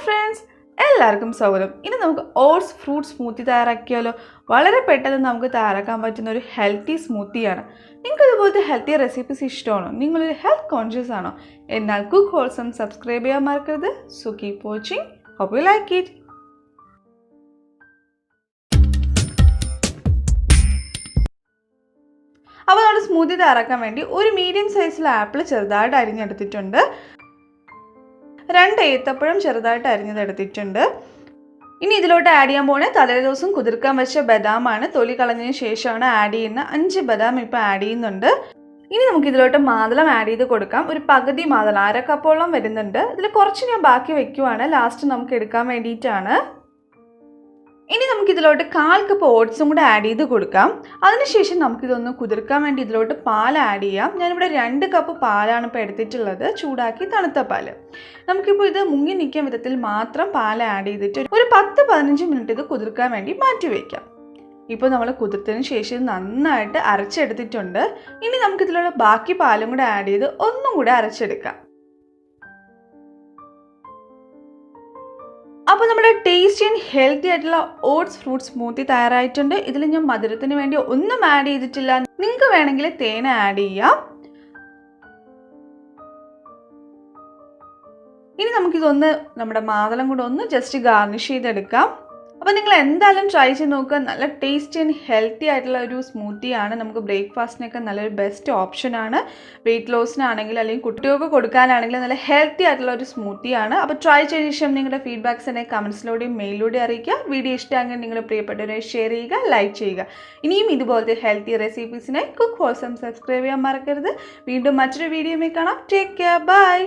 Friends, എല്ലാവർക്കും സ്വാഗതം. ഇനി നമുക്ക് ഓട്സ് ഫ്രൂട്ട് സ്മൂത്തി തയ്യാറാക്കിയാലോ? വളരെ പെട്ടെന്ന് നമുക്ക് തയ്യാറാക്കാൻ പറ്റുന്ന ഒരു ഹെൽത്തി സ്മൂത്തിയാണ്. നിങ്ങൾക്ക് ഇതുപോലത്തെ ഹെൽത്തി റെസിപ്പീസ് ഇഷ്ടമാണോ? നിങ്ങളൊരു ഹെൽത്ത് കോൺഷ്യസ് ആണോ? എന്നാൽ കുക്ക് ഹോൾസം സബ്സ്ക്രൈബ് ചെയ്യാൻ മറക്കരുത്. So keep watching. Hope you like it. അപ്പോൾ നമ്മുടെ സ്മൂത്തി തയ്യാറാക്കാൻ വേണ്ടി ഒരു മീഡിയം സൈസിലെ ആപ്പിൾ ചെറുതായിട്ട് അരിഞ്ഞെടുത്തിട്ടുണ്ട്. 2 ഏത്തപ്പഴം ചെറുതായിട്ട് അരിഞ്ഞതെടുത്തിട്ടുണ്ട്. ഇനി ഇതിലോട്ട് ആഡ് ചെയ്യാൻ പോകുന്നത് തലേ ദിവസം കുതിർക്കാൻ വെച്ച ബദാമാണ്. തൊലി കളഞ്ഞതിന് ശേഷമാണ് ആഡ് ചെയ്യുന്ന 5 ബദാം ഇപ്പോൾ ആഡ് ചെയ്യുന്നുണ്ട്. ഇനി നമുക്ക് ഇതിലോട്ട് മാതളം ആഡ് ചെയ്ത് കൊടുക്കാം. ഒരു പകുതി മാതളം, 1/2 കപ്പോളം വരുന്നുണ്ട്. ഇതിൽ കുറച്ച് ഞാൻ ബാക്കി വെക്കുവാണ്, ലാസ്റ്റ് നമുക്ക് എടുക്കാൻ വേണ്ടിയിട്ടാണ്. ഇനി നമുക്കിതിലോട്ട് 1/4 കപ്പ് ഓട്സും കൂടെ ആഡ് ചെയ്ത് കൊടുക്കാം. അതിനുശേഷം നമുക്കിതൊന്ന് കുതിർക്കാൻ വേണ്ടി ഇതിലോട്ട് പാൽ ആഡ് ചെയ്യാം. ഞാനിവിടെ 2 കപ്പ് പാലാണ് ഇപ്പോൾ എടുത്തിട്ടുള്ളത്, ചൂടാക്കി തണുത്ത പാൽ. നമുക്കിപ്പോൾ ഇത് മുങ്ങി നിൽക്കാൻ വിധത്തിൽ മാത്രം പാൽ ആഡ് ചെയ്തിട്ട് ഒരു 10-15 മിനിറ്റ് ഇത് കുതിർക്കാൻ വേണ്ടി മാറ്റി വയ്ക്കാം. ഇപ്പോൾ നമ്മൾ കുതിർത്തതിന് ശേഷം നന്നായിട്ട് അരച്ചെടുത്തിട്ടുണ്ട്. ഇനി നമുക്കിതിലുള്ള ബാക്കി പാലും കൂടെ ആഡ് ചെയ്ത് ഒന്നും കൂടെ അരച്ചെടുക്കാം. അപ്പോൾ നമ്മുടെ ടേസ്റ്റി ആൻഡ് ഹെൽത്തി ആയിട്ടുള്ള ഓട്സ് ഫ്രൂട്ട് സ്മൂത്തി തയ്യാറായിട്ടുണ്ട്. ഇതിൽ ഞാൻ മധുരത്തിന് വേണ്ടി ഒന്നും ആഡ് ചെയ്തിട്ടില്ല. നിങ്ങൾക്ക് വേണമെങ്കിൽ തേൻ ആഡ് ചെയ്യാം. ഇനി നമുക്കിതൊന്ന് നമ്മുടെ മാതളം കൂടെ ഒന്ന് ജസ്റ്റ് ഗാർണിഷ് ചെയ്തെടുക്കാം. അപ്പോൾ നിങ്ങൾ എന്തായാലും ട്രൈ ചെയ്ത് നോക്കുക. നല്ല ടേസ്റ്റി ആൻഡ് ഹെൽത്തി ആയിട്ടുള്ള ഒരു സ്മൂത്തിയാണ്. നമുക്ക് ബ്രേക്ക്ഫാസ്റ്റിനൊക്കെ നല്ലൊരു ബെസ്റ്റ് ഓപ്ഷനാണ്. വെയിറ്റ് ലോസിനാണെങ്കിൽ അല്ലെങ്കിൽ കുട്ടികൾക്ക് കൊടുക്കാനാണെങ്കിൽ നല്ല ഹെൽത്തി ആയിട്ടുള്ള ഒരു സ്മൂത്തിയാണ്. അപ്പോൾ ട്രൈ ചെയ്ത ശേഷം നിങ്ങളുടെ ഫീഡ്ബാക്ക്സ് എന്നെ കമൻസിലൂടെയും മെയിലിലൂടെയും അറിയിക്കുക. വീഡിയോ ഇഷ്ടമാണെങ്കിൽ നിങ്ങളുടെ പ്രിയപ്പെട്ടവരെ ഷെയർ ചെയ്യുക, ലൈക്ക് ചെയ്യുക. ഇനിയും ഇതുപോലത്തെ ഹെൽത്തി റെസിപ്പീസിനെ കുക്ക് ഹോൾസം സബ്സ്ക്രൈബ് ചെയ്യാൻ മറക്കരുത്. വീണ്ടും മറ്റൊരു വീഡിയോയിൽ കാണാം. Take care, by.